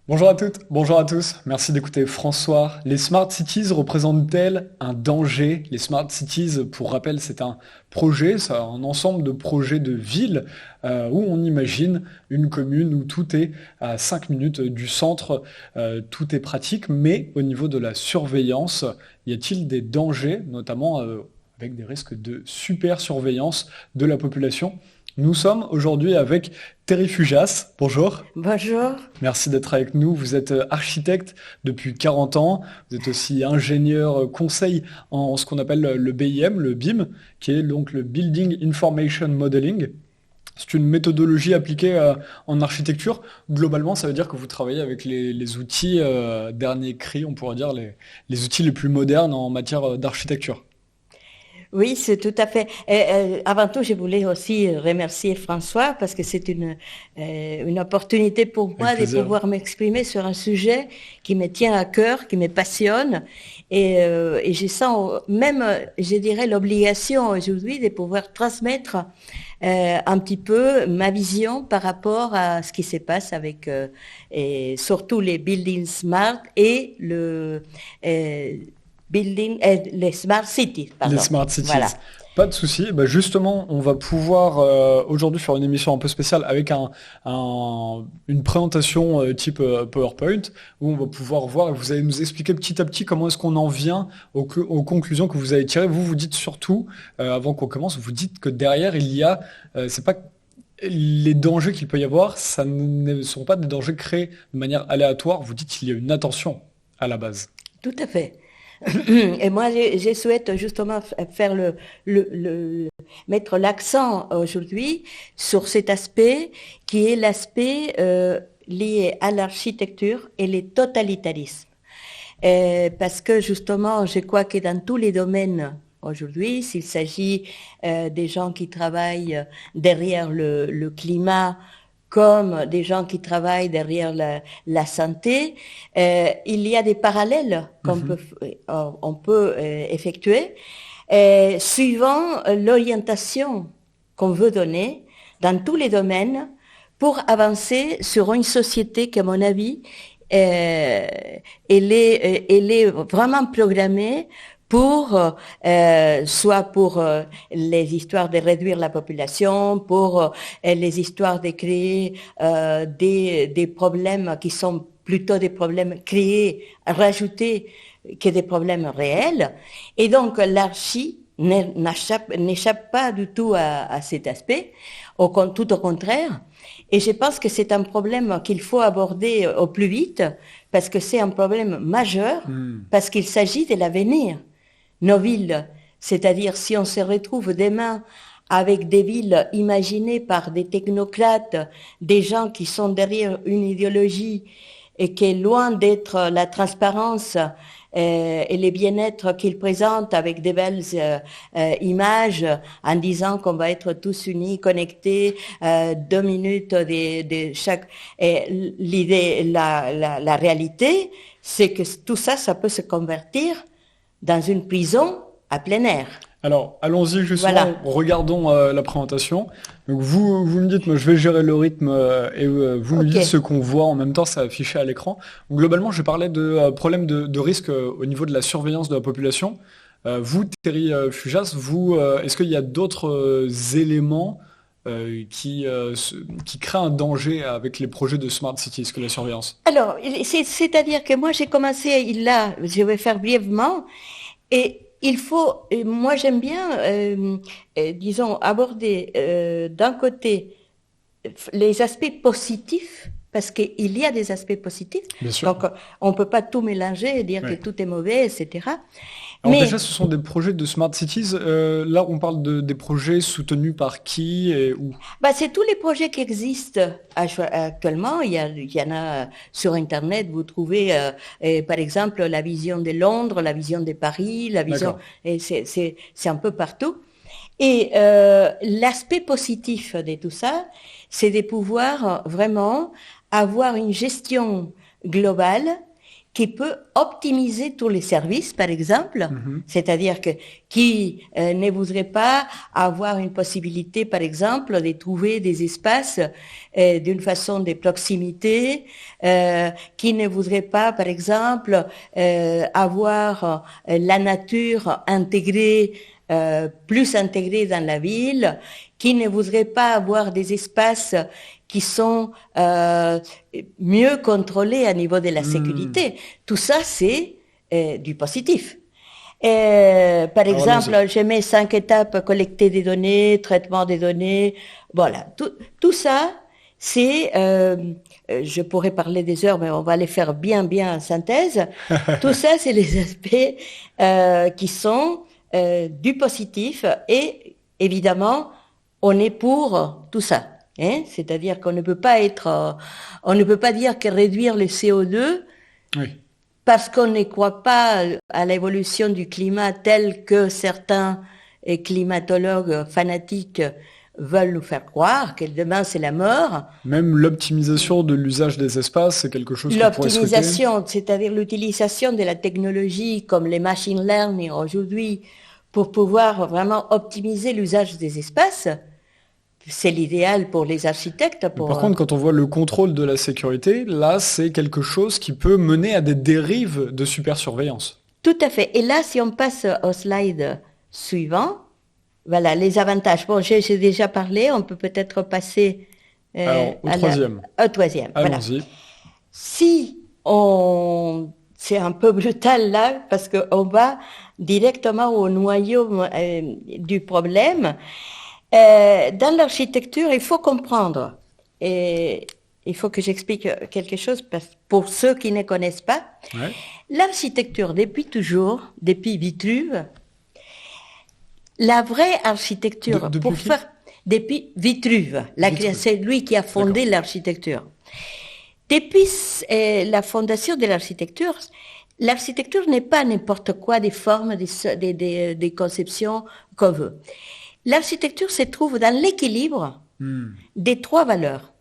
Bonjour à toutes, bonjour à tous. Merci d'écouter François. Les Smart Cities représentent-elles un danger? Les Smart Cities, pour rappel, c'est un projet, c'est un ensemble de projets de villes où on imagine une commune où tout est à 5 minutes du centre, tout est pratique, mais au niveau de la surveillance, y a-t-il des dangers, notamment avec des risques de super surveillance de la population? Nous sommes aujourd'hui avec Terry Fujas. Bonjour. Bonjour. Merci d'être avec nous. Vous êtes architecte depuis 40 ans. Vous êtes aussi ingénieur conseil en ce qu'on appelle le BIM, le BIM, qui est donc le Building Information Modeling. C'est une méthodologie appliquée en architecture. Globalement, ça veut dire que vous travaillez avec les outils dernier cri, on pourrait dire les outils les plus modernes en matière d'architecture. Oui, c'est tout à fait. Avant tout, je voulais aussi remercier François parce que c'est une opportunité pour Avec moi de plaisir. pouvoir m'exprimer sur un sujet qui me tient à cœur, qui me passionne. Et je sens même, je dirais, l'obligation aujourd'hui de pouvoir transmettre un petit peu ma vision par rapport à ce qui se passe avec et surtout les buildings smart et les smart cities, Les pardon. Smart Cities. Voilà. Pas de souci. Bah justement, on va pouvoir aujourd'hui faire une émission un peu spéciale avec une présentation type PowerPoint où on va pouvoir voir et vous allez nous expliquer petit à petit comment est-ce qu'on en vient aux conclusions que vous avez tirées. Vous vous dites surtout, avant qu'on commence, vous dites que derrière il y a, c'est pas les dangers qu'il peut y avoir, ça ne sont pas des dangers créés de manière aléatoire. Vous dites qu'il y a une attention à la base. Tout à fait. Et moi, je souhaite justement faire mettre l'accent aujourd'hui sur cet aspect qui est l'aspect lié à l'architecture et les totalitarismes. Parce que justement, je crois que dans tous les domaines aujourd'hui, s'il s'agit des gens qui travaillent derrière le climat, comme des gens qui travaillent derrière la santé, il y a des parallèles Mhm. on peut effectuer suivant l'orientation qu'on veut donner dans tous les domaines pour avancer sur une société qui, à mon avis, elle est vraiment programmée pour soit pour les histoires de réduire la population, pour les histoires de créer des problèmes qui sont plutôt des problèmes créés, rajoutés que des problèmes réels. Et donc l'archi n'échappe pas du tout à cet aspect, tout au contraire. Et je pense que c'est un problème qu'il faut aborder au plus vite, parce que c'est un problème majeur, Hmm. parce qu'il s'agit de l'avenir. Nos villes, c'est-à-dire si on se retrouve demain avec des villes imaginées par des technocrates, des gens qui sont derrière une idéologie et qui est loin d'être la transparence et le bien-être qu'ils présentent avec des belles images en disant qu'on va être tous unis, connectés, 2 minutes de chaque. Et l'idée, la réalité, c'est que tout ça, ça peut se convertir dans une prison à plein air. Alors, allons-y justement, Voilà. regardons la présentation. Donc vous me dites, moi je vais gérer le rythme et vous me OK. dites ce qu'on voit en même temps, ça affiché à l'écran. Donc, globalement, je parlais de problèmes de risque au niveau de la surveillance de la population. Vous, Thierry Fujas, est-ce qu'il y a d'autres éléments qui créent un danger avec les projets de Smart Cities que la surveillance? Alors, c'est-à-dire que moi, j'ai commencé là, je vais faire brièvement, et il faut, moi j'aime bien, disons, aborder d'un côté les aspects positifs, parce qu'il y a des aspects positifs, Bien sûr. donc on ne peut pas tout mélanger et dire que Oui. tout est mauvais, etc. Alors déjà, Mais ce sont des projets de Smart Cities. Là, on parle des projets soutenus par qui et où? bah, c'est tous les projets qui existent actuellement. Il y en a sur Internet. Vous trouvez, par exemple, la vision de Londres, la vision de Paris, la vision, D'accord. et c'est un peu partout. Et l'aspect positif de tout ça, c'est de pouvoir vraiment avoir une gestion globale qui peut optimiser tous les services, par exemple, c'est-à-dire que qui ne voudrait pas avoir une possibilité, par exemple, de trouver des espaces d'une façon de proximité, qui ne voudrait pas, par exemple, avoir la nature intégrée, plus intégrée dans la ville, qui ne voudrait pas avoir des espaces qui sont mieux contrôlés à niveau de la sécurité. Tout ça, c'est du positif. Par exemple, je mets 5 étapes: collecter des données, traitement des données. Voilà, tout ça, c'est, je pourrais parler des heures, mais on va les faire bien en synthèse. Tout ça, c'est les aspects qui sont du positif, et évidemment, on est pour tout ça. Hein? C'est-à-dire qu'on ne peut pas on ne peut pas dire que réduire le CO2, parce qu'on ne croit pas à l'évolution du climat tel que certains climatologues fanatiques veulent nous faire croire, que demain c'est la mort. Même l'optimisation de l'usage des espaces, c'est quelque chose qu'on pourrait souhaiter. L'optimisation, c'est-à-dire l'utilisation de la technologie comme les machine learning aujourd'hui pour pouvoir vraiment optimiser l'usage des espaces. C'est l'idéal pour les architectes. Par contre, quand on voit le contrôle de la sécurité, là, c'est quelque chose qui peut mener à des dérives de supersurveillance. Tout à fait. Et là, si on passe au slide suivant, voilà, les avantages. Bon, j'ai déjà parlé, on peut peut-être passer alors, au troisième. Au troisième. Allons-y. Voilà. Si on... C'est un peu brutal là, parce qu'on va directement au noyau du problème. Dans l'architecture, il faut comprendre, et il faut que j'explique quelque chose pour ceux qui ne connaissent pas. Ouais. L'architecture, depuis toujours, depuis Vitruve, la vraie architecture, depuis Vitruve, c'est lui qui a fondé l'architecture. Depuis la fondation de l'architecture n'est pas n'importe quoi, des formes, des conceptions qu'on veut. L'architecture se trouve dans l'équilibre des 3 valeurs.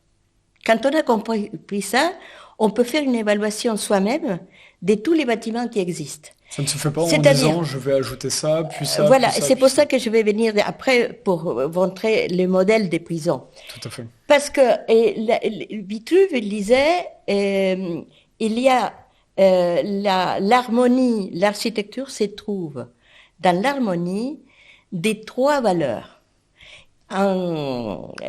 Quand on a compris ça, on peut faire une évaluation soi-même de tous les bâtiments qui existent. Ça ne se fait pas en disant je vais ajouter ça, puis ça. Voilà, puis ça, c'est pour ça ça que je vais venir après pour montrer le modèle des prisons. Tout à fait. Parce que Vitruve disait, il y a l'harmonie, l'architecture se trouve dans l'harmonie des 3 valeurs.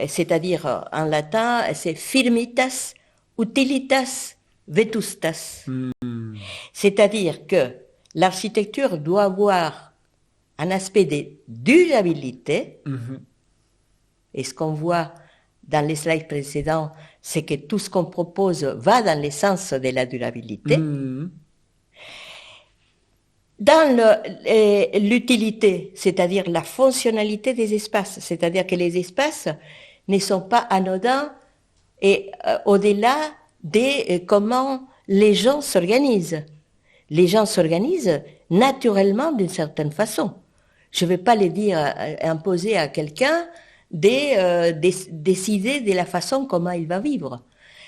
C'est-à-dire, en latin, c'est firmitas, utilitas, vetustas. C'est-à-dire que l'architecture doit avoir un aspect de durabilité. Et ce qu'on voit dans les slides précédents, c'est que tout ce qu'on propose va dans le sens de la durabilité. Dans l'utilité, c'est-à-dire la fonctionnalité des espaces, c'est-à-dire que les espaces ne sont pas anodins et au-delà de comment les gens s'organisent. Les gens s'organisent naturellement d'une certaine façon. Je ne vais pas les dire, imposer à quelqu'un de décider de la façon comment il va vivre.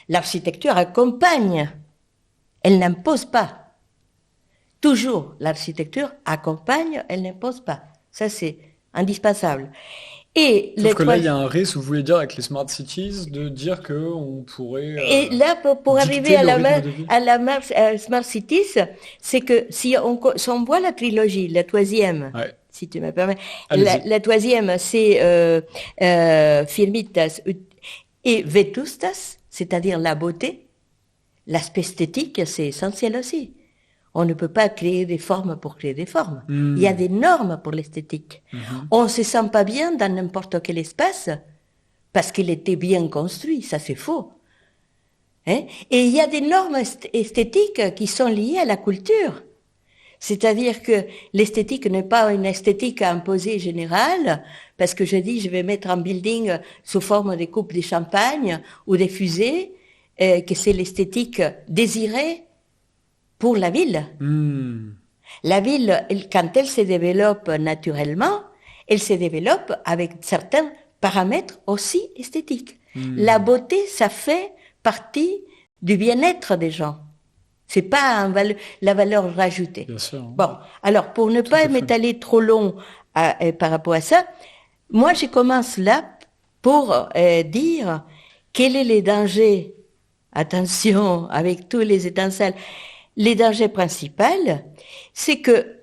L'architecture accompagne, elle n'impose pas. Toujours, l'architecture accompagne, elle n'impose pas. Ça, c'est indispensable. Et sauf que là, il y a un risque, vous voulez dire, avec les smart cities, de dire qu'on pourrait... et là, pour arriver à la smart cities, c'est que si on voit la trilogie, la 3e, si tu me permets, la 3e, c'est firmitas et vetustas, c'est-à-dire la beauté. L'aspect esthétique, c'est essentiel aussi. On ne peut pas créer des formes pour créer des formes. Il y a des normes pour l'esthétique. On ne se sent pas bien dans n'importe quel espace parce qu'il était bien construit. Ça, c'est faux. Hein? Et il y a des normes esthétiques qui sont liées à la culture. C'est-à-dire que l'esthétique n'est pas une esthétique imposée générale, parce que je dis je vais mettre un building sous forme de coupes de champagne ou des fusées, que c'est l'esthétique désirée pour la ville. La ville, quand elle se développe naturellement, elle se développe avec certains paramètres aussi esthétiques. La beauté, ça fait partie du bien-être des gens. C'est pas la valeur rajoutée. Bien sûr. Hein. Bon, alors pour ne pas m'étaler trop long par rapport à ça, moi je commence là pour dire quels sont les dangers. Attention, avec tous les étincelles. Les dangers principaux, c'est que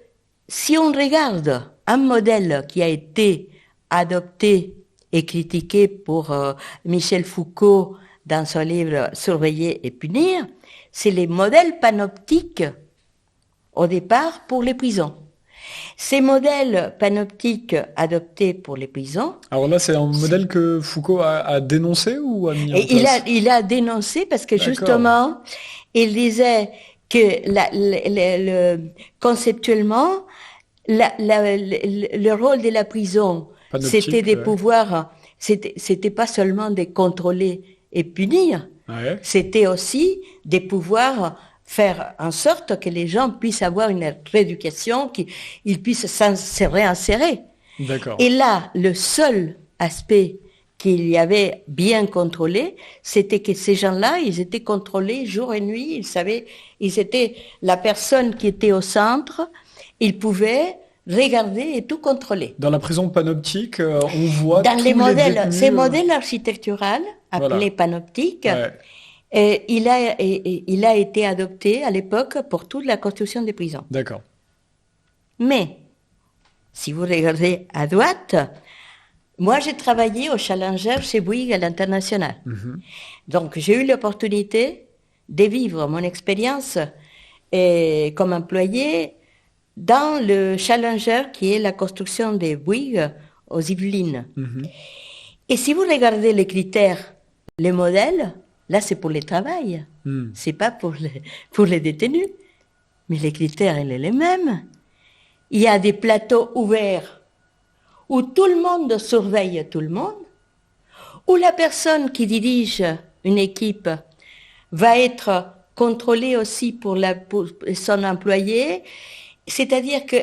si on regarde un modèle qui a été adopté et critiqué pour Michel Foucault dans son livre Surveiller et punir, c'est les modèles panoptiques au départ pour les prisons. Ces modèles panoptiques adoptés pour les prisons. Alors là, c'est un modèle que Foucault a dénoncé ou a mis en place? Il a dénoncé parce que justement, il disait que conceptuellement, le rôle de la prison, c'était de pouvoir, c'était pas seulement de contrôler et punir, c'était aussi de pouvoir faire en sorte que les gens puissent avoir une rééducation, qu'ils puissent se réinsérer. D'accord. Et là, le seul aspect qu'il y avait bien contrôlé, c'était que ces gens-là, ils étaient contrôlés jour et nuit, ils étaient la personne qui était au centre, ils pouvaient regarder et tout contrôler. Dans la prison panoptique, on voit dans tous les modèles, détenus, ces modèles architecturaux, appelés panoptiques, et il a été adopté à l'époque pour toute la construction des prisons. D'accord. Mais, si vous regardez à droite, moi j'ai travaillé au Challenger chez Bouygues à l'international. Donc j'ai eu l'opportunité de vivre mon expérience comme employé dans le Challenger qui est la construction des Bouygues aux Yvelines. Et si vous regardez les critères, les modèles, là, c'est pour le travail. C'est pas pour les détenus. Mais les critères, ils sont les mêmes. Il y a des plateaux ouverts où tout le monde surveille tout le monde, où la personne qui dirige une équipe va être contrôlée aussi pour son employé. C'est-à-dire que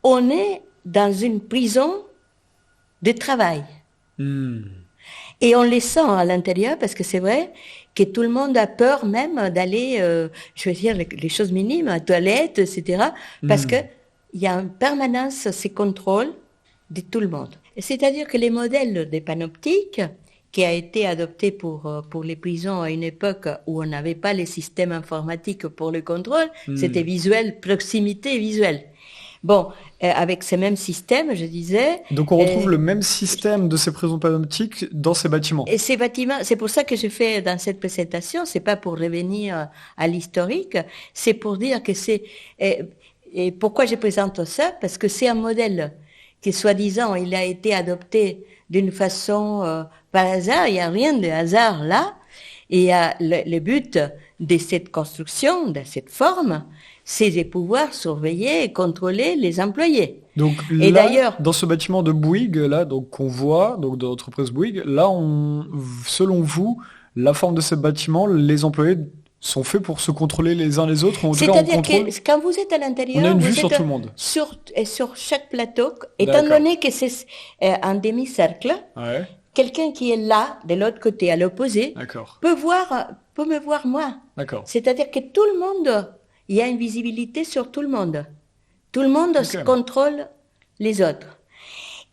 on est dans une prison de travail. Et on les sent à l'intérieur parce que c'est vrai que tout le monde a peur même d'aller, je veux dire, les choses minimes, à la toilette, etc. Parce que il y a en permanence ces contrôles de tout le monde. C'est-à-dire que les modèles des panoptiques, qui a été adopté pour les prisons à une époque où on n'avait pas les systèmes informatiques pour le contrôle, c'était visuel, proximité visuelle. Bon, avec ces mêmes systèmes, je disais... Donc on retrouve le même système de ces prisons panoptiques dans ces bâtiments. Et ces bâtiments, c'est pour ça que je fais dans cette présentation, c'est pas pour revenir à l'historique, c'est pour dire que c'est... Et pourquoi je présente ça? Parce que c'est un modèle qui, soi-disant, il a été adopté d'une façon par hasard, il n'y a rien de hasard là, et le but de cette construction, de cette forme, c'est de pouvoir surveiller et contrôler les employés. Donc là, d'ailleurs, dans ce bâtiment de Bouygues, là, donc qu'on voit, donc de l'entreprise Bouygues, là, selon vous, la forme de ce bâtiment, les employés sont faits pour se contrôler les uns les autres. C'est-à-dire que quand vous êtes à l'intérieur, on a une vue sur tout le monde. Sur chaque plateau, étant donné que c'est un demi-cercle, quelqu'un qui est là, de l'autre côté, à l'opposé, peut me voir moi. C'est-à-dire que tout le monde, il y a une visibilité sur tout le monde. Tout le monde contrôle les autres.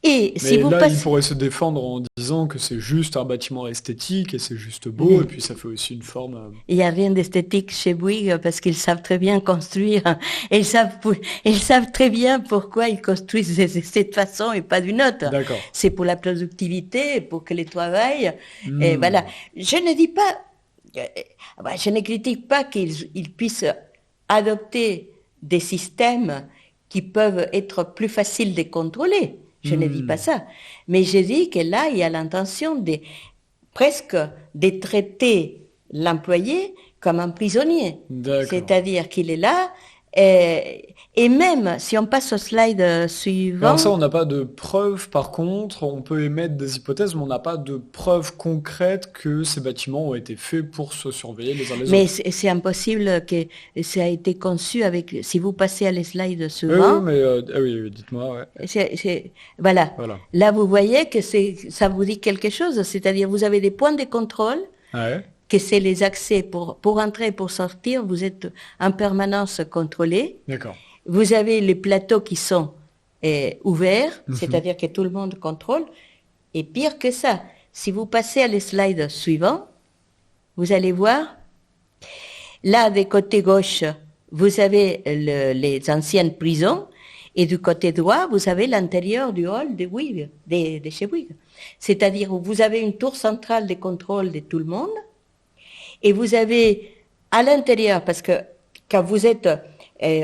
Et mais là, il pourrait se défendre en disant que c'est juste un bâtiment esthétique et c'est juste beau, et puis ça fait aussi une forme... Il n'y a rien d'esthétique chez Bouygues parce qu'ils savent très bien construire. Ils savent très bien pourquoi ils construisent de cette façon et pas d'une autre. C'est pour la productivité, pour que les travail... Et voilà. Je ne dis pas... Je ne critique pas qu'ils puissent adopter des systèmes qui peuvent être plus faciles de contrôler. Je ne dis pas ça. Mais je dis que là, il y a l'intention de traiter l'employé comme un prisonnier. C'est-à-dire qu'il est là, et même si on passe au slide suivant... Alors ça, on n'a pas de preuves, par contre, on peut émettre des hypothèses, mais on n'a pas de preuves concrètes que ces bâtiments ont été faits pour se surveiller les uns les autres. Mais c'est impossible que ça a été conçu avec... Si vous passez à les slides suivants... oui, dites-moi. Voilà. Là, vous voyez que ça vous dit quelque chose, c'est-à-dire vous avez des points de contrôle que c'est les accès pour entrer, pour sortir, vous êtes en permanence contrôlé. D'accord. Vous avez les plateaux qui sont ouverts, c'est-à-dire que tout le monde contrôle. Et pire que ça, si vous passez à les slides suivants, vous allez voir, là, du côté gauche, vous avez les anciennes prisons, et du côté droit, vous avez l'intérieur du hall de Bouygues, de chez Bouygues. C'est-à-dire où vous avez une tour centrale de contrôle de tout le monde, et vous avez à l'intérieur, parce que quand vous êtes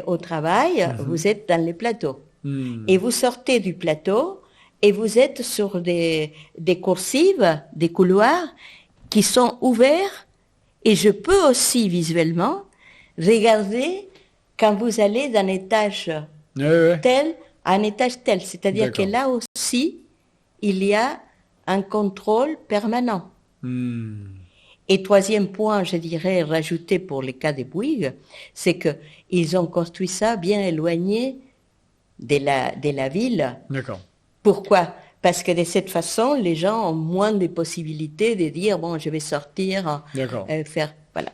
au travail, vous êtes dans les plateaux. Et vous sortez du plateau, et vous êtes sur des coursives, des couloirs qui sont ouverts, et je peux aussi visuellement regarder quand vous allez d'un étage tel à un étage tel. C'est-à-dire que là aussi, il y a un contrôle permanent. Et troisième point, je dirais, rajouté pour les cas de Bouygues, c'est qu'ils ont construit ça bien éloigné de la ville. D'accord. Pourquoi ? Parce que de cette façon, les gens ont moins de possibilités de dire, bon, je vais sortir, faire, voilà.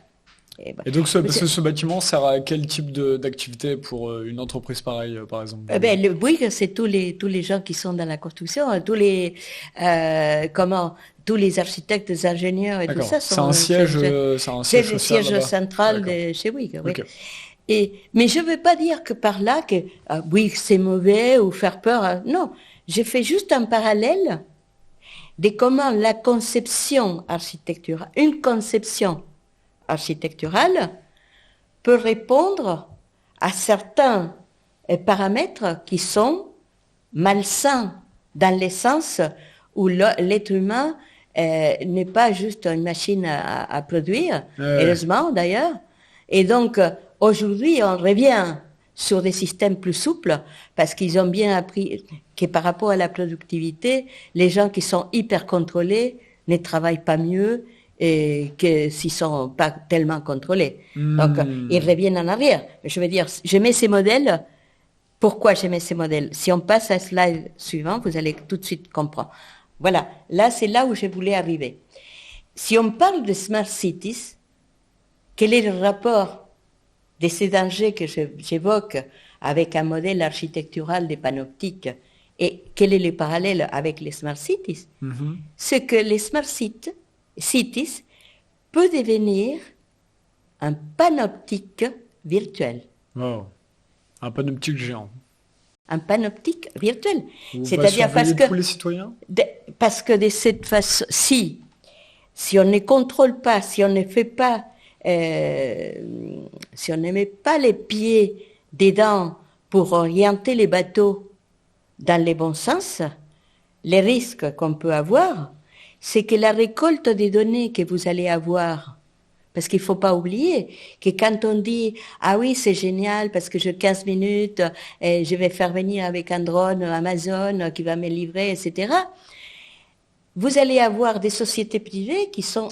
Et donc, ce bâtiment sert à quel type d'activité pour une entreprise pareille, par exemple? Le Bouygues, c'est tous les gens qui sont dans la construction, tous les architectes, les ingénieurs et tout ça. C'est un siège c'est le siège central de chez Bouygues. Oui. Mais je ne veux pas dire que par là que Bouygues c'est mauvais ou faire peur. Non, j'ai fait juste un parallèle de comment la conception architecturale, une conception architecturale peut répondre à certains paramètres qui sont malsains dans le sens où l'être humain n'est pas juste une machine à produire, heureusement d'ailleurs. Et donc aujourd'hui on revient sur des systèmes plus souples parce qu'ils ont bien appris que par rapport à la productivité, les gens qui sont hyper contrôlés ne travaillent pas mieux et que s'ils sont pas tellement contrôlés. Donc, ils reviennent en arrière. Je veux dire, je mets ces modèles. Pourquoi je mets ces modèles? Si on passe à la slide suivant, vous allez tout de suite comprendre. Voilà. Là, c'est là où je voulais arriver. Si on parle de smart cities, quel est le rapport de ces dangers que j'évoque avec un modèle architectural des panoptiques et quel est le parallèle avec les smart cities? C'est que les smart cities peut devenir un panoptique virtuel. Wow. Un panoptique géant. Un panoptique virtuel. C'est-à-dire parce que tous les citoyens. Parce que de cette façon, si on ne contrôle pas, si on ne fait pas, si on ne met pas les pieds dedans pour orienter les bateaux dans le bon sens, les risques qu'on peut avoir, c'est que la récolte des données que vous allez avoir, parce qu'il ne faut pas oublier que quand on dit « Ah oui, c'est génial parce que j'ai 15 minutes, et je vais faire venir avec un drone Amazon qui va me livrer, etc. » Vous allez avoir des sociétés privées qui sont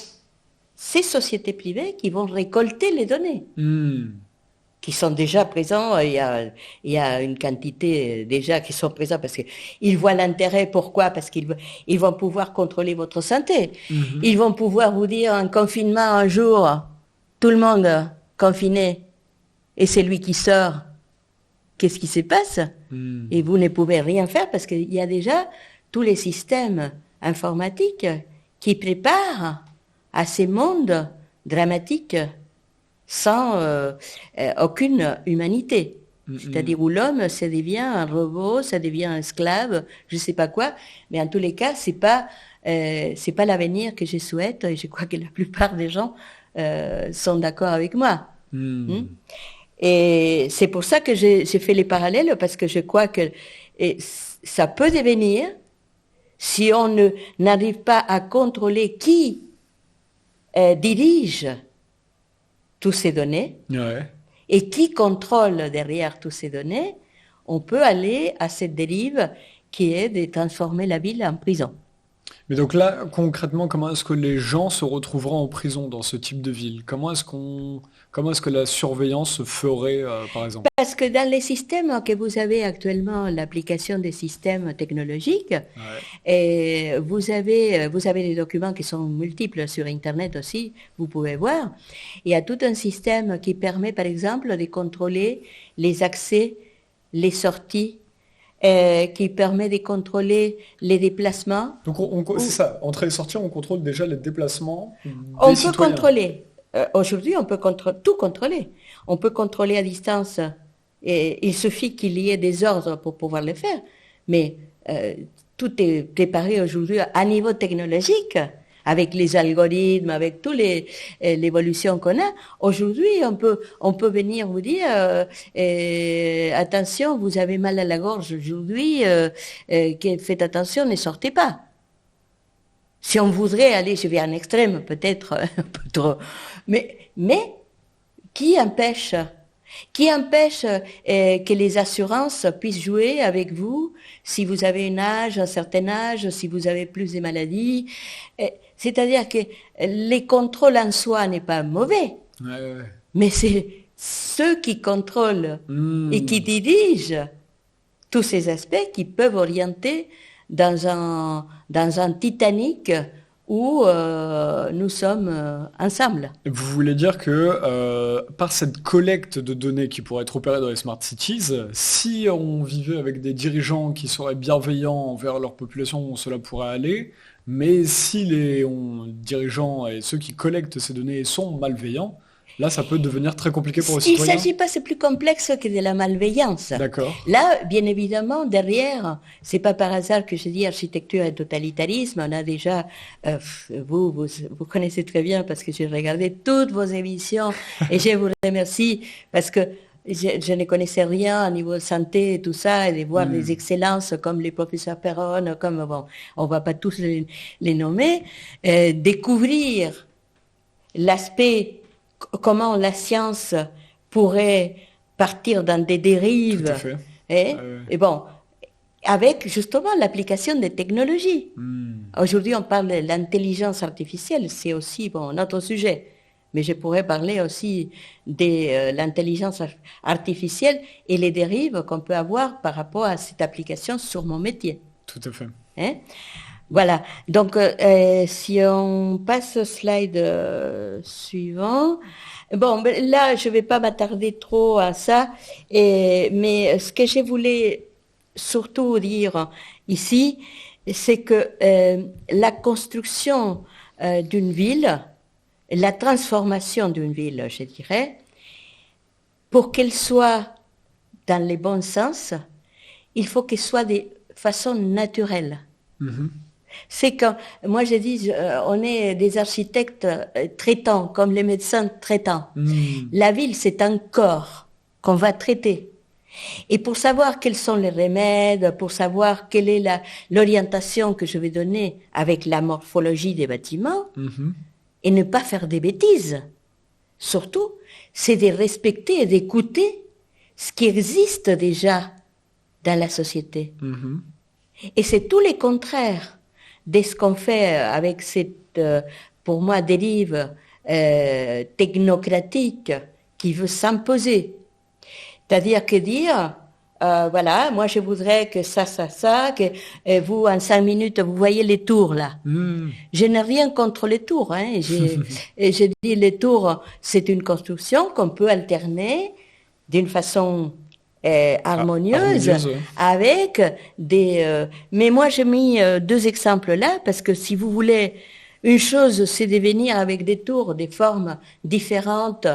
ces sociétés privées qui vont récolter les données. Qui sont déjà présents, il y a une quantité déjà qui sont présents parce qu'ils voient l'intérêt. Pourquoi? Parce qu'ils vont pouvoir contrôler votre santé. Ils vont pouvoir vous dire un confinement un jour, tout le monde confiné, et c'est lui qui sort. Qu'est-ce qui se passe? Et vous ne pouvez rien faire parce qu'il y a déjà tous les systèmes informatiques qui préparent à ces mondes dramatiques sans aucune humanité. C'est-à-dire où l'homme, ça devient un robot, ça devient un esclave, je sais pas quoi, mais en tous les cas, c'est pas l'avenir que je souhaite, et je crois que la plupart des gens sont d'accord avec moi. Et c'est pour ça que j'ai fait les parallèles, parce que je crois que ça peut devenir, si on n'arrive pas à contrôler qui dirige toutes ces données, et qui contrôle derrière toutes ces données, on peut aller à cette dérive qui est de transformer la ville en prison. Mais donc là, concrètement, comment est-ce que les gens se retrouveront en prison dans ce type de ville? Comment est-ce que la surveillance se ferait, par exemple? Parce que dans les systèmes que vous avez actuellement, l'application des systèmes technologiques, Ouais. et vous avez des documents qui sont multiples sur Internet aussi, vous pouvez voir. Il y a tout un système qui permet, par exemple, de contrôler les accès, les sorties, qui permet de contrôler les déplacements. Donc c'est ça, entrée et sortie, on contrôle déjà les déplacements des On peut citoyens. contrôler. Aujourd'hui, on peut tout contrôler. On peut contrôler à distance. Et il suffit qu'il y ait des ordres pour pouvoir le faire. Mais tout est préparé aujourd'hui à niveau technologique, avec les algorithmes, avec toutes l'évolution qu'on a. Aujourd'hui, on peut venir vous dire, attention, vous avez mal à la gorge aujourd'hui, faites attention, ne sortez pas. Si on voudrait aller, je vais en extrême, peut-être un peu trop, mais qui empêche qui empêche que les assurances puissent jouer avec vous si vous avez un certain âge, si vous avez plus de maladies. C'est-à-dire que les contrôles en soi n'est pas mauvais, Ouais, ouais, ouais. mais c'est ceux qui contrôlent et qui Hmm. dirigent tous ces aspects qui peuvent orienter dans un Titanic où nous sommes ensemble. Vous voulez dire que par cette collecte de données qui pourrait être opérée dans les smart cities, si on vivait avec des dirigeants qui seraient bienveillants envers leur population, cela pourrait aller, mais si dirigeants et ceux qui collectent ces données sont malveillants, là ça peut devenir très compliqué pour les Il ne citoyens. s'agit pas, c'est plus complexe que de la malveillance. D'accord. Là, bien évidemment, derrière, c'est pas par hasard que je dis architecture et totalitarisme. On a déjà, vous connaissez très bien parce que j'ai regardé toutes vos émissions et je vous remercie parce que je ne connaissais rien au niveau santé et tout ça, et de voir des Hmm. excellences comme les professeurs Perron, comme, bon, on va pas tous les nommer, découvrir l'aspect, comment la science pourrait partir dans des Tout à dérives, fait. hein, Euh, et bon, avec justement l'application des technologies. hmm. Aujourd'hui, on parle de l'intelligence artificielle, c'est aussi bon, notre sujet. Mais je pourrais parler aussi de l'intelligence artificielle et les dérives qu'on peut avoir par rapport à cette application sur mon métier. Tout à fait. Hein? Voilà. Donc, si on passe au slide suivant. Bon, ben là, je vais pas m'attarder trop à ça, mais ce que je voulais surtout dire ici, c'est que la construction d'une ville, la transformation d'une ville, je dirais, pour qu'elle soit dans les bons sens, il faut qu'elle soit de façon naturelle. Mhm. C'est quand, moi je dis, on est des architectes traitants, comme les médecins traitants. Hmm. La ville, c'est un corps qu'on va traiter. Et pour savoir quels sont les remèdes, pour savoir quelle est l'orientation que je vais donner avec la morphologie des bâtiments, Mhm. et ne pas faire des bêtises, surtout, c'est de respecter et d'écouter ce qui existe déjà dans la société. Mhm. Et c'est tout le contraire de ce qu'on fait avec cette, pour moi, dérive technocratique qui veut s'imposer. C'est-à-dire que dire, voilà, moi je voudrais que ça, que vous, en 5 minutes, vous voyez les tours là. Hmm. Je n'ai rien contre les tours. Hein. Et je dis les tours, c'est une construction qu'on peut alterner d'une façon Ah, harmonieuse harmonieuse, ouais. avec des... mais moi, j'ai mis deux exemples là parce que si vous voulez, une chose, c'est de venir avec des tours, des formes différentes,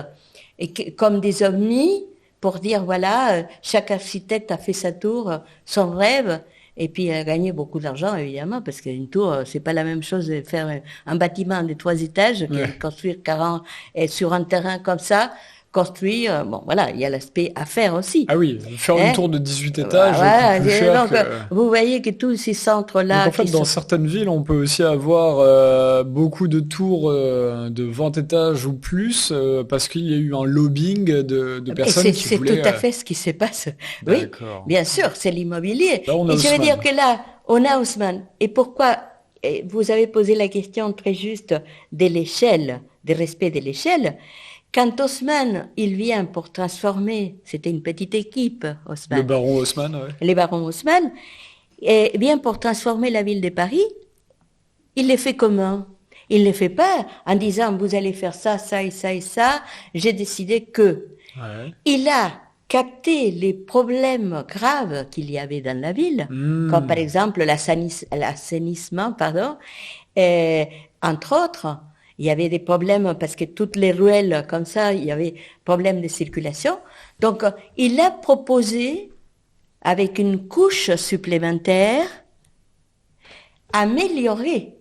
comme des ovnis, pour dire, voilà, chaque architecte a fait sa tour, son rêve, et puis il a gagné beaucoup d'argent, évidemment, parce qu'une tour, c'est pas la même chose de faire un bâtiment de 3 étages que de Ouais. construire 40 sur un terrain comme ça, construire, bon, voilà, il y a l'aspect à faire aussi. Ah oui, faire une Hein? tour de 18 étages coûte Voilà, plus cher donc, que... vous voyez que tous ces Donc centres-là en fait, qui dans sont... certaines villes, on peut aussi avoir beaucoup de tours de 20 étages ou plus parce qu'il y a eu un lobbying de Et personnes qui c'est tout voulaient... à fait ce qui se passe. Oui, D'accord. bien sûr, c'est l'immobilier. Là, on a Et je veux dire Haussmann. que là, on a Haussmann. Et pourquoi vous avez posé la question très juste de l'échelle, du respect de l'échelle. Quand Haussmann, il vient pour transformer, c'était une petite équipe, Le Haussmann, baron Haussmann, ouais. les barons Haussmann, et vient pour transformer la ville de Paris, il les fait comment? Il ne les fait pas en disant, vous allez faire ça, ça et ça et ça, j'ai décidé que. Ouais. Il a capté les problèmes graves qu'il y avait dans la ville, comme par exemple l'assainissement, pardon, et, entre autres. Il y avait des problèmes parce que toutes les ruelles, comme ça, il y avait problèmes de circulation. Donc, il a proposé, avec une couche supplémentaire, améliorer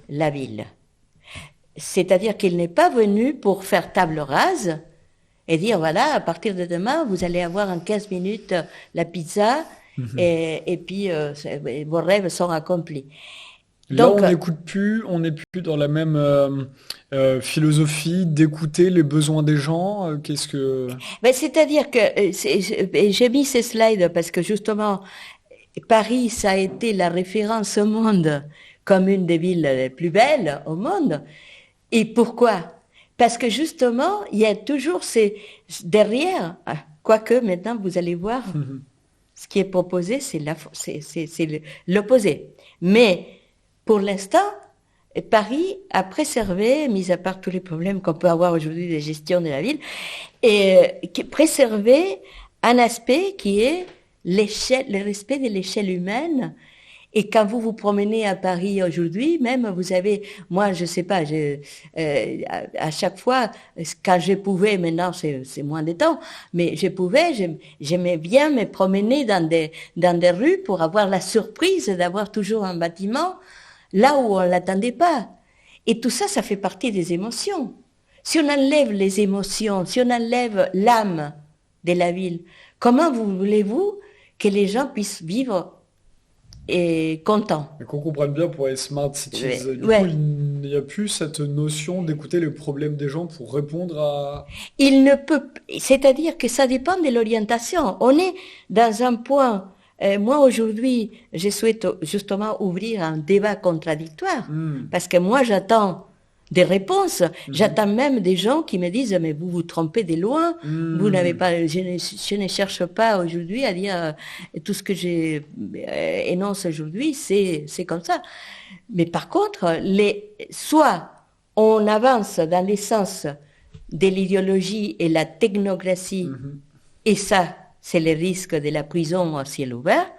la ville. C'est-à-dire qu'il n'est pas venu pour faire table rase et dire, voilà, à partir de demain, vous allez avoir en 15 minutes la pizza et puis vos rêves sont accomplis. Là, Donc, on n'écoute plus, on n'est plus dans la même philosophie d'écouter les besoins des gens. Qu'est-ce que... ben, c'est-à-dire que j'ai mis ces slides parce que justement, Paris, ça a été la référence au monde comme une des villes les plus belles au monde. Et pourquoi? Parce que justement, il y a toujours derrière, quoique maintenant vous allez voir, ce qui est proposé, c'est l'opposé. Mais pour l'instant, Paris a préservé, mis à part tous les problèmes qu'on peut avoir aujourd'hui de gestion de la ville, et préservé un aspect qui est l'échelle, le respect de l'échelle humaine. Et quand vous vous promenez à Paris aujourd'hui, même vous avez, moi je sais pas, à chaque fois, quand je pouvais, maintenant c'est moins de temps, mais j'aimais bien me promener dans des rues pour avoir la surprise d'avoir toujours un bâtiment là où on l'attendait pas. Et tout ça, ça fait partie des émotions. Si on enlève les émotions, si on enlève l'âme de la ville, comment voulez-vous que les gens puissent vivre et contents? Et qu'on comprenne bien pour les smart cities. Ouais. Du coup, il n'y a plus cette notion d'écouter les problèmes des gens pour répondre à... Il ne peut, c'est-à-dire que ça dépend de l'orientation. On est dans un point. Moi aujourd'hui, je souhaite justement ouvrir un débat contradictoire parce que moi j'attends des réponses. J'attends même des gens qui me disent mais vous vous trompez de loin. Vous n'avez pas. Je ne cherche pas aujourd'hui à dire tout ce que j'ai énonce aujourd'hui, c'est comme ça. Mais par contre, soit on avance dans l'essence de l'idéologie et la technocratie, et ça, c'est le risque de la prison à ciel ouvert,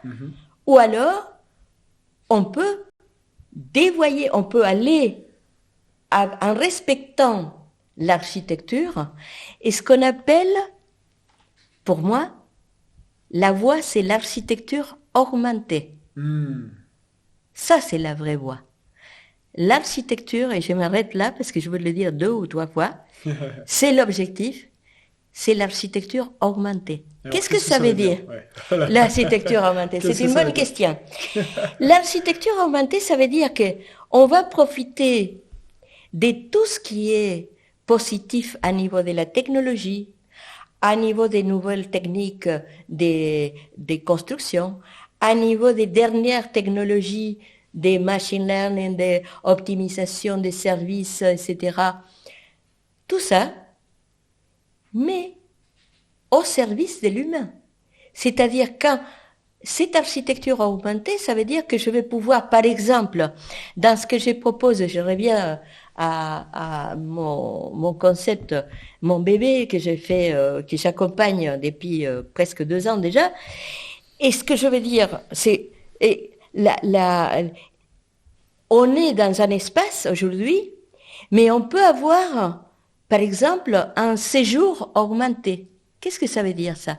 ou alors on peut dévoyer, on peut aller en respectant l'architecture, et ce qu'on appelle, pour moi, la voie, c'est l'architecture augmentée. Ça, c'est la vraie voie. L'architecture, et je m'arrête là parce que je veux le dire 2 ou 3 fois, c'est l'objectif, c'est l'architecture augmentée. Qu'est-ce que ça veut dire, l'architecture augmentée? C'est une bonne question. L'architecture augmentée, ça veut dire que on va profiter de tout ce qui est positif à niveau de la technologie, à niveau des nouvelles techniques des constructions, à niveau des dernières technologies des machine learning, des optimisations des services, etc. Tout ça, mais au service de l'humain. C'est-à-dire quand cette architecture augmentée, ça veut dire que je vais pouvoir, par exemple, dans ce que je propose, je reviens à mon concept, mon bébé que j'ai fait, que j'accompagne depuis presque 2 ans déjà. Et ce que je veux dire, c'est on est dans un espace aujourd'hui, mais on peut avoir, par exemple, un séjour augmenté. Qu'est-ce que ça veut dire ça?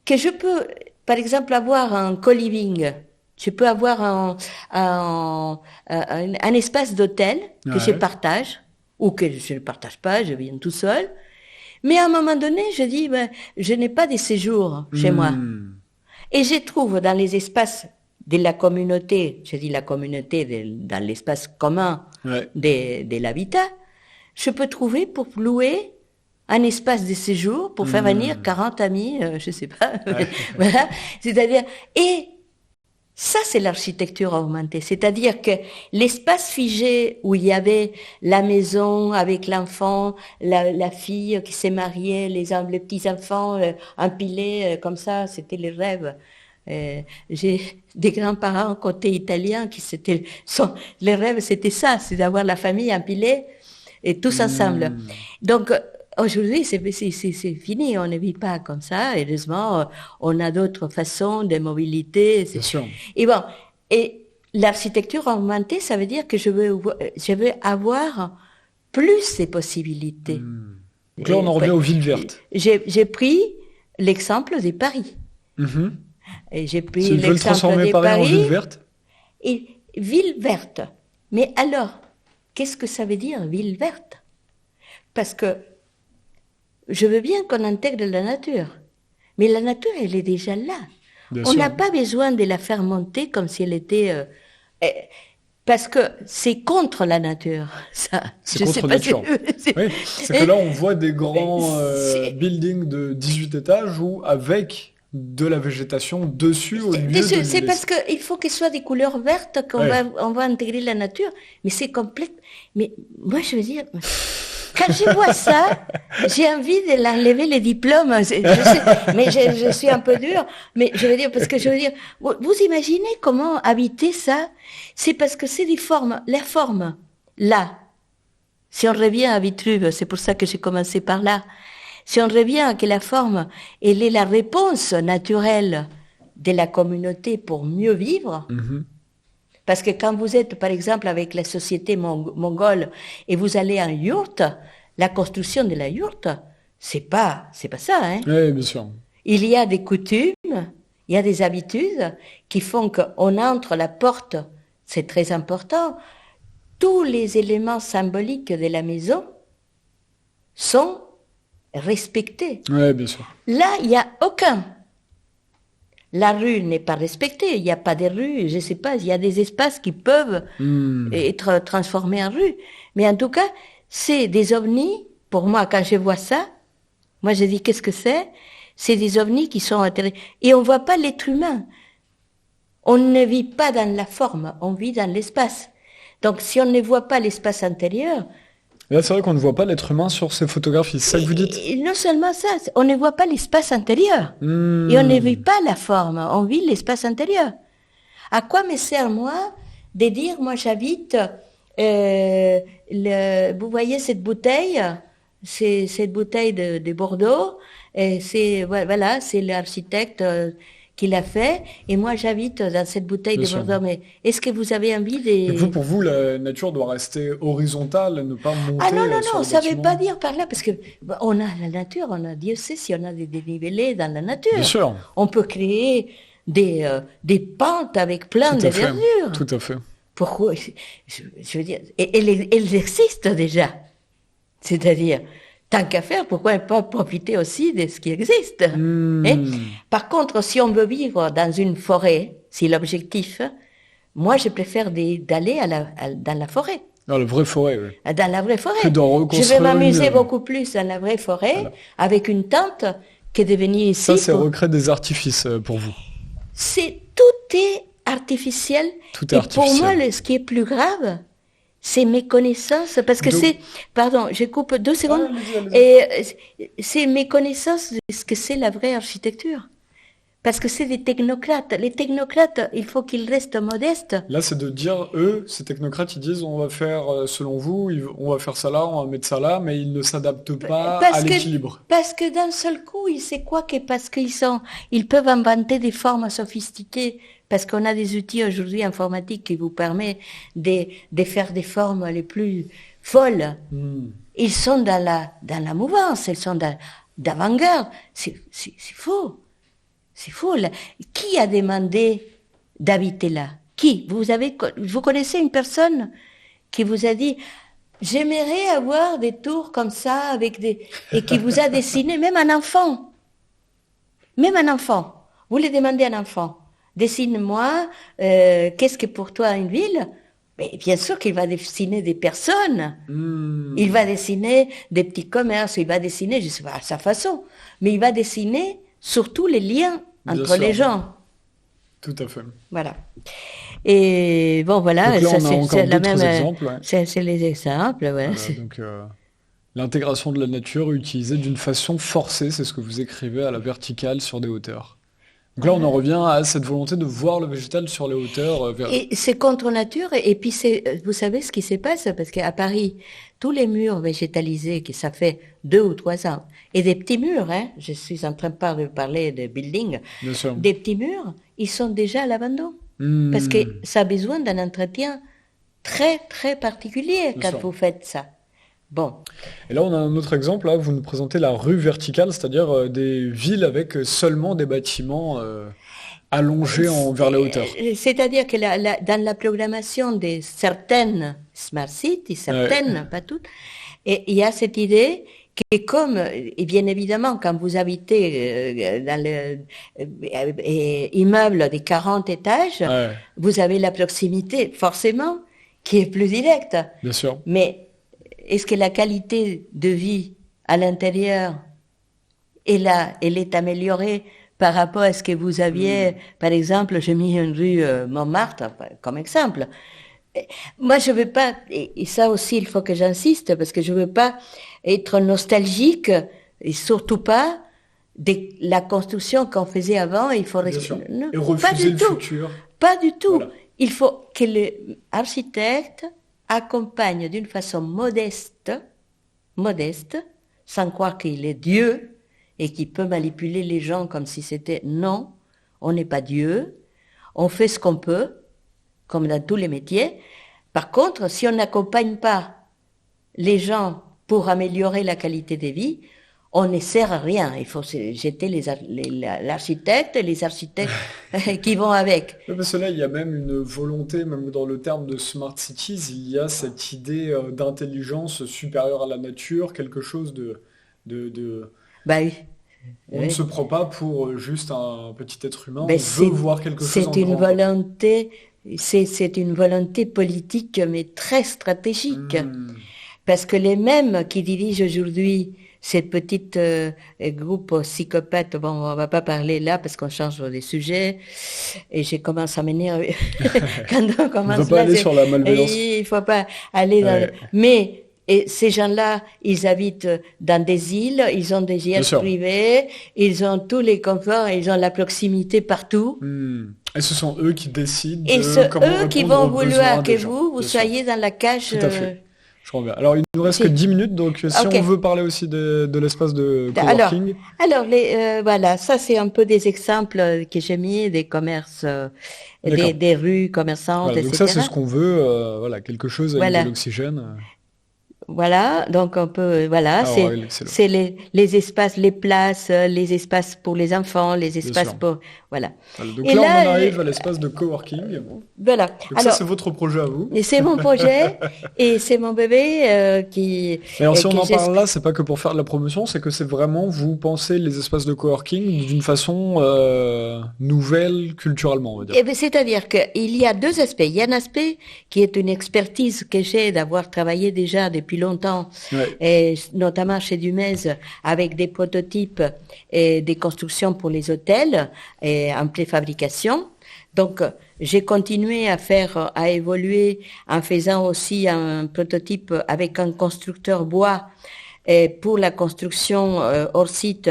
Que je peux, par exemple, avoir un co-living. Je peux avoir un espace d'hôtel que je partage, ou que je ne partage pas, je viens tout seul. Mais à un moment donné, je dis, je n'ai pas de séjour chez moi. Et je trouve dans les espaces de la communauté, je dis la communauté dans l'espace commun de l'habitat, je peux trouver pour louer un espace de séjour pour faire venir 40 amis, je sais pas. Voilà. C'est-à-dire, et Ça, c'est l'architecture augmentée. C'est-à-dire que l'espace figé où il y avait la maison avec l'enfant, la fille qui s'est mariée, les petits-enfants empilés comme ça, c'était les rêves. J'ai des grands-parents côté italien les rêves, c'était ça, c'est d'avoir la famille empilée et tous ensemble. Donc, aujourd'hui, c'est fini, on ne vit pas comme ça. Heureusement, on a d'autres façons de mobilité. Bien sûr. Et bon, et l'architecture augmentée, ça veut dire que je veux avoir plus de possibilités. Donc là, on en revient aux villes vertes. J'ai pris l'exemple de Paris. Et j'ai pris S'ils veulent transformer Paris en ville verte. Et ville verte. Mais alors, qu'est-ce que ça veut dire, ville verte? Parce que je veux bien qu'on intègre la nature. Mais la nature, elle est déjà là. On n'a pas besoin de la faire monter comme si elle était... parce que c'est contre la nature, ça. C'est contre nature. Oui, c'est que là, on voit des grands buildings de 18 étages où, avec de la végétation dessus au lieu de... C'est parce qu'il faut qu'il soit des couleurs vertes qu'on on va intégrer la nature. Mais c'est complet. Mais moi, je veux dire... Quand je vois ça, j'ai envie de l'enlever les diplômes. Je sais, mais je suis un peu dure. Mais je veux dire, parce que je veux dire, vous imaginez comment habiter ça? C'est parce que c'est des formes. La forme, là. Si on revient à Vitruve, c'est pour ça que j'ai commencé par là. Si on revient à que la forme, elle est la réponse naturelle de la communauté pour mieux vivre. Parce que quand vous êtes, par exemple, avec la société mongole et vous allez en yourte, la construction de la yourte, c'est pas ça, hein. Oui, bien sûr. Il y a des coutumes, il y a des habitudes qui font qu'on entre la porte, c'est très important. Tous les éléments symboliques de la maison sont respectés. Oui, bien sûr. Là, il n'y a aucun. La rue n'est pas respectée, il n'y a pas de rue, je ne sais pas, il y a des espaces qui peuvent être transformés en rue. Mais en tout cas, c'est des ovnis, pour moi, quand je vois ça, moi je dis qu'est-ce que c'est? C'est des ovnis qui sont intéressés. Et on ne voit pas l'être humain. On ne vit pas dans la forme, on vit dans l'espace. Donc si on ne voit pas l'espace intérieur... Là, c'est vrai qu'on ne voit pas l'être humain sur ces photographies, c'est ça que vous dites? Et non seulement ça, on ne voit pas l'espace intérieur. Et on ne vit pas la forme, on vit l'espace intérieur. À quoi me sert, moi, de dire, moi j'habite, vous voyez cette bouteille, c'est cette bouteille de Bordeaux, et voilà, c'est l'architecte qui l'a fait, et moi j'habite dans cette bouteille de Bordeaux. Mais est-ce que vous avez envie de... Pour vous, la nature doit rester horizontale, ne pas monter. Ah non, ça ne veut pas dire par là, parce que on a la nature, Dieu sait si on a des dénivelés dans la nature. Bien sûr. On peut créer des pentes avec plein de verdure. Tout à fait. Pourquoi? Je veux dire, elles existent déjà. C'est-à-dire, tant qu'à faire, pourquoi ne pas profiter aussi de ce qui existe? Par contre, si on veut vivre dans une forêt, si l'objectif, moi je préfère d'aller dans la forêt. Dans la vraie forêt, oui. Dans la vraie forêt. Je vais m'amuser beaucoup plus dans la vraie forêt, avec une tente, que de venir ici. Ça, c'est recréer des artifices pour vous. Tout est artificiel. Tout est artificiel. Pour moi, ce qui est plus grave, c'est mes connaissances, parce que pardon, je coupe 2 secondes, et c'est mes connaissances de ce que c'est la vraie architecture. Parce que c'est des technocrates. Les technocrates, il faut qu'ils restent modestes. Là, c'est de dire, eux, ces technocrates, ils disent, on va faire, selon vous, on va faire ça là, on va mettre ça là, mais ils ne s'adaptent pas à l'équilibre. Parce que d'un seul coup, c'est quoi que, parce ils peuvent inventer des formes sophistiquées, parce qu'on a des outils aujourd'hui informatiques qui vous permettent de faire des formes les plus folles. Ils sont dans la mouvance, ils sont d'avant-garde. C'est faux. C'est faux, là. Qui a demandé d'habiter là? Qui? Vous connaissez une personne qui vous a dit, j'aimerais avoir des tours comme ça, et qui vous a dessiné, même un enfant. Même un enfant. Vous les demandez à un enfant. Dessine-moi, qu'est-ce que pour toi une ville? Mais bien sûr qu'il va dessiner des personnes. Il va dessiner des petits commerces, il va dessiner, je sais pas, à sa façon. Mais il va dessiner surtout les liens entre les gens. Tout à fait. Voilà. Et bon, voilà, Donc là, ça on a encore c'est la d'autres même, exemples. Ouais. c'est les exemples, ouais. Voilà, donc l'intégration de la nature utilisée d'une façon forcée, c'est ce que vous écrivez à la verticale sur des hauteurs. Donc là, on en Voilà. revient à cette volonté de voir le végétal sur les hauteurs. Et c'est contre nature. Et puis, vous savez ce qui se passe? Parce qu'à Paris, tous les murs végétalisés, que ça fait 2 ou 3 ans, et des petits murs, hein, je suis en train de parler de building, Bien sûr. des petits murs, ils sont déjà à l'abandon. Parce que Hmm, ça a besoin d'un entretien très, très particulier bien quand sûr. vous faites ça. Bon. Et là, on a un autre exemple. Là, vous nous présentez la rue verticale, c'est-à-dire des villes avec seulement des bâtiments allongés vers les hauteurs. C'est-à-dire que dans la programmation de certaines smart cities, Ouais, certaines, pas toutes, et il y a cette idée que comme, et bien évidemment, quand vous habitez dans le immeuble de 40 étages, ouais, vous avez la proximité, forcément, qui est plus directe. bien sûr. Mais est-ce que la qualité de vie à l'intérieur est là, elle est améliorée par rapport à ce que vous aviez, Hmm, par exemple, j'ai mis une rue Montmartre comme exemple. Moi, je veux pas, et ça aussi, il faut que j'insiste, parce que je veux pas être nostalgique, et surtout pas de la construction qu'on faisait avant, il faut bien rester, sûr. non, Et pas refuser du le tout, futur. pas du tout. Voilà. Il faut que l'architecte accompagne d'une façon modeste, modeste, sans croire qu'il est Dieu et qu'il peut manipuler les gens comme si c'était non, on n'est pas Dieu, on fait ce qu'on peut, comme dans tous les métiers. Par contre, si on n'accompagne pas les gens pour améliorer la qualité de vie, on ne sert à rien. Il faut jeter l'architecte et les architectes qui vont avec. Oui, parce que là, il y a même une volonté, même dans le terme de smart cities, il y a cette idée d'intelligence supérieure à la nature, quelque chose de. Bah oui. On ne se Oui. prend pas pour juste un petit être humain, Ben on veut voir quelque chose c'est en une grand, quoi. volonté, c'est une volonté politique, mais très stratégique. Hmm, Parce que les mêmes qui dirigent aujourd'hui cette petite groupe psychopathe, bon, on va pas parler là parce qu'on change des sujets et j'ai commencé à m'énerver quand on on ne va commence pas là, aller sur la malveillance. il faut pas aller Ouais, mais et ces gens-là, ils habitent dans des îles, ils ont des bien jets sûr. privés, ils ont tous les conforts, ils ont la proximité partout. Hmm. Et ce sont eux qui décident Et de c'est comment eux qui répondre vont aux besoins vouloir des que gens, vous bien sûr. soyez dans la cage. Tout à fait. Je comprends bien. Alors, il nous reste que 10 minutes, donc si Ok. on veut parler aussi de l'espace de Alors, coworking, voilà, ça c'est un peu des exemples que j'ai mis des commerces, d'accord. des rues commerçantes, Voilà, donc ça, c'est ce etc. qu'on veut, voilà, quelque chose avec de Voilà. l'oxygène. Voilà, donc on peut, voilà, Ah, ouais, excellent. c'est les espaces, les places, les espaces pour les enfants, les Bien espaces sûr. pour, voilà. Voilà, donc Et là, on en là, arrive à l'espace de coworking. voilà. Donc ça, Alors, c'est votre projet à vous. et c'est mon projet et c'est mon bébé Mais alors, si on que en j'ai. parle là, c'est pas que pour faire de la promotion, c'est que c'est vraiment, vous pensez les espaces de coworking d'une façon nouvelle culturellement, on va dire. Eh bien, c'est-à-dire qu'il y a deux aspects. Il y a un aspect qui est une expertise que j'ai d'avoir travaillé déjà depuis longtemps, Ouais. et notamment chez Dumez, avec des prototypes et des constructions pour les hôtels et en préfabrication. Donc, j'ai continué à faire, à évoluer en faisant aussi un prototype avec un constructeur bois et pour la construction hors site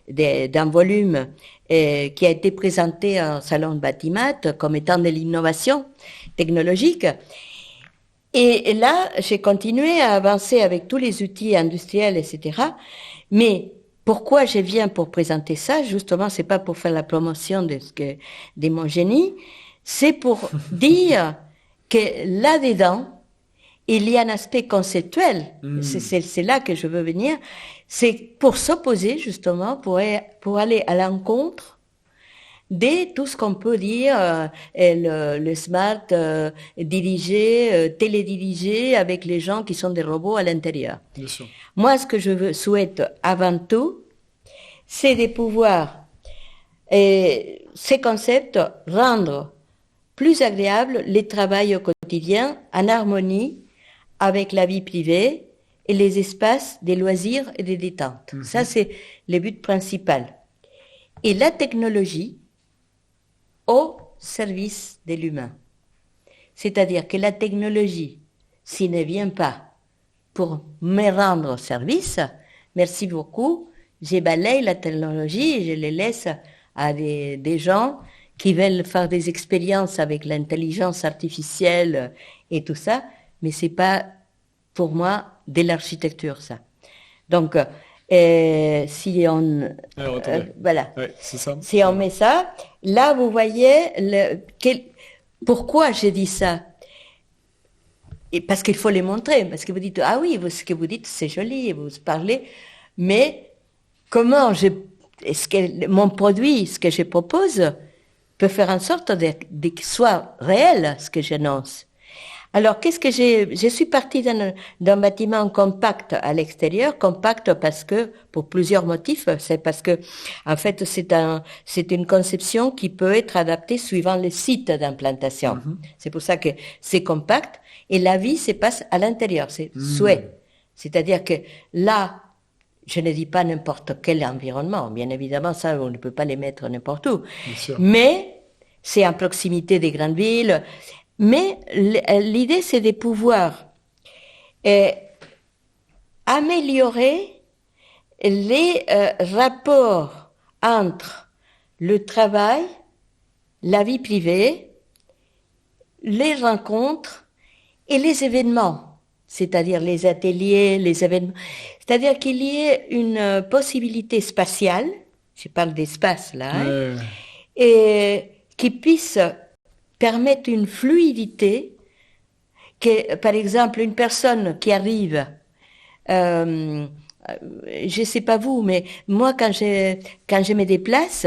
d'un volume qui a été présenté au Salon de Batimat comme étant de l'innovation technologique. Et là, j'ai continué à avancer avec tous les outils industriels, etc. Mais pourquoi je viens pour présenter ça? Justement, c'est pas pour faire la promotion de mon génie, c'est pour dire que là-dedans, il y a un aspect conceptuel. Hmm. C'est là que je veux venir. C'est pour s'opposer, justement, pour aller à l'encontre de tout ce qu'on peut dire, le smart dirigé, télédirigé avec les gens qui sont des robots à l'intérieur. Bien sûr. Moi, ce que souhaite avant tout, c'est de pouvoir ces concepts rendre plus agréable les travail au quotidien en harmonie avec la vie privée et les espaces des loisirs et des détentes. Ça, Mhm. c'est le but principal. Et la technologie au service de l'humain. C'est-à-dire que la technologie, s'il ne vient pas pour me rendre service, merci beaucoup, je balaye la technologie et je les laisse à des gens qui veulent faire des expériences avec l'intelligence artificielle et tout ça, mais c'est pas pour moi de l'architecture ça. Donc si on voilà, ouais, c'est ça. si on met ça, là vous voyez pourquoi j'ai dit ça. Et parce qu'il faut les montrer, parce que vous dites, ah oui, ce que vous dites, c'est joli, vous parlez, mais comment est-ce que mon produit, ce que je propose, peut faire en sorte que soit réel, ce que j'annonce. Alors, je suis partie d'un bâtiment compact à l'extérieur, compact parce que, pour plusieurs motifs, c'est parce que, en fait, c'est une conception qui peut être adaptée suivant le site d'implantation. C'est pour ça que c'est compact. Et la vie se passe à l'intérieur, c'est souhait. C'est-à-dire que là, je ne dis pas n'importe quel environnement, bien évidemment, ça, on ne peut pas les mettre n'importe où. Mais c'est en proximité des grandes villes. Mais l'idée, c'est de pouvoir améliorer les rapports entre le travail, la vie privée, les rencontres, et les événements, c'est-à-dire les ateliers, les événements, c'est-à-dire qu'il y ait une possibilité spatiale, je parle d'espace là, et qui puisse permettre une fluidité, que par exemple une personne qui arrive, je sais pas vous, mais moi quand je me déplace,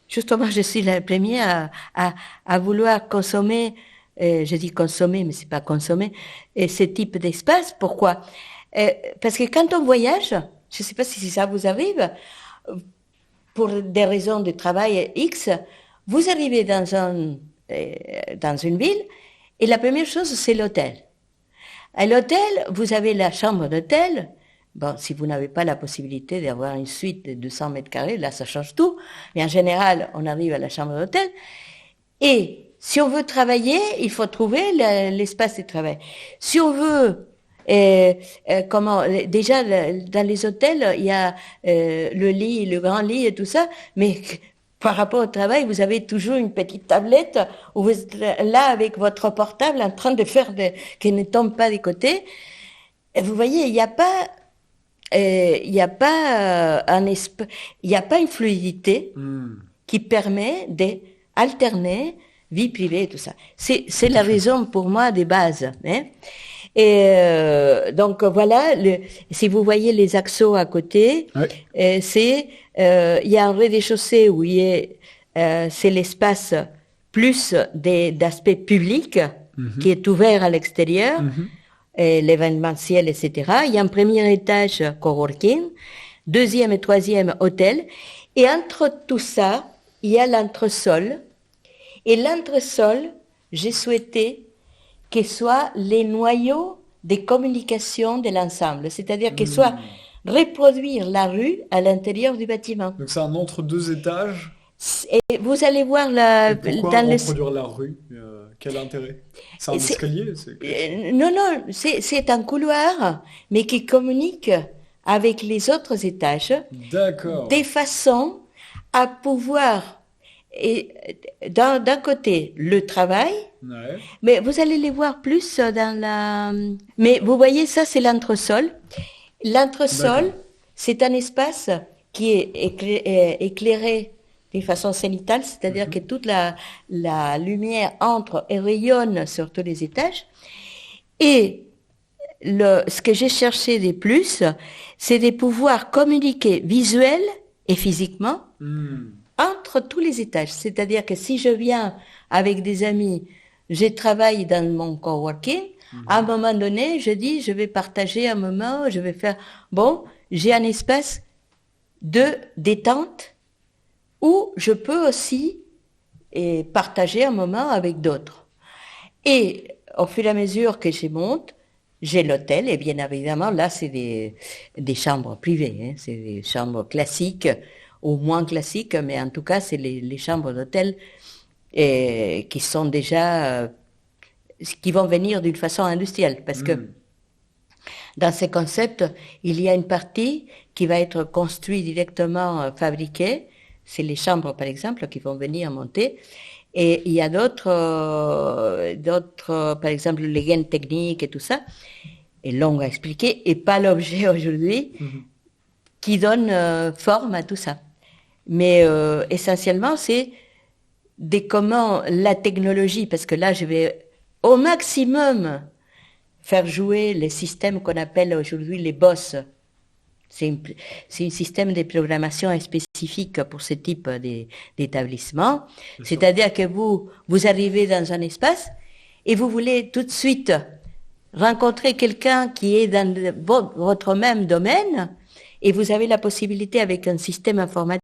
justement je suis la première à vouloir consommer. Je dis consommer, mais c'est pas consommer. Et ce type d'espace, pourquoi parce que quand on voyage, je sais pas si ça vous arrive, pour des raisons de travail X, vous arrivez dans une ville, et la première chose, c'est l'hôtel. À l'hôtel, vous avez la chambre d'hôtel. Bon, si vous n'avez pas la possibilité d'avoir une suite de 200 mètres carrés, là, ça change tout. Mais en général, on arrive à la chambre d'hôtel. Et si on veut travailler, il faut trouver l'espace de travail. Si on veut, déjà dans les hôtels, il y a le lit, le grand lit et tout ça, mais par rapport au travail, vous avez toujours une petite tablette où vous êtes là avec votre portable en train de faire qu'il ne tombe pas des côtés. Et vous voyez, il n'y a pas une fluidité qui permet d'alterner vie privée et tout ça. C'est la raison pour moi des bases. Hein. Et donc voilà, si vous voyez les axos à côté, il y a un rez-de-chaussée où c'est l'espace plus d'aspect public qui est ouvert à l'extérieur, l'événementiel, etc. Il y a un premier étage coworking, deuxième et troisième hôtel, et entre tout ça, il y a l'entresol. Et l'entresol, j'ai souhaité qu'il soit les noyaux des communications de l'ensemble, c'est-à-dire qu'il soit reproduire la rue à l'intérieur du bâtiment. Donc c'est un entre-deux étages. Et vous allez voir pourquoi reproduire la rue quel intérêt? C'est un escalier? Non, c'est un couloir, mais qui communique avec les autres étages. D'accord. De façon à pouvoir... Et d'un côté, le travail, mais vous allez les voir plus dans la... Mais vous voyez, ça, c'est l'entresol. L'entresol, c'est un espace qui est éclairé d'une façon zénitale, c'est-à-dire que toute la lumière entre et rayonne sur tous les étages. Et ce que j'ai cherché de plus, c'est de pouvoir communiquer visuel et physiquement entre tous les étages. C'est-à-dire que si je viens avec des amis, je travaille dans mon coworking, à un moment donné, je dis, je vais partager un moment, je vais faire... Bon, j'ai un espace de détente où je peux aussi partager un moment avec d'autres. Et au fur et à mesure que je monte, j'ai l'hôtel, et bien évidemment, là, c'est des chambres privées, hein, c'est des chambres classiques, ou moins classiques, mais en tout cas, c'est les chambres d'hôtel et qui sont déjà, qui vont venir d'une façon industrielle, parce que dans ces concepts, il y a une partie qui va être construite directement, fabriquée. C'est les chambres, par exemple, qui vont venir monter. Et il y a d'autres, par exemple, les gaines techniques et tout ça, est long à expliquer, et pas l'objet aujourd'hui, qui donne forme à tout ça. Mais essentiellement, c'est comment la technologie, parce que là, je vais au maximum faire jouer les systèmes qu'on appelle aujourd'hui les BOSS. C'est un système de programmation spécifique pour ce type d'établissement. C'est-à-dire que vous arrivez dans un espace et vous voulez tout de suite rencontrer quelqu'un qui est dans votre même domaine, et vous avez la possibilité avec un système informatique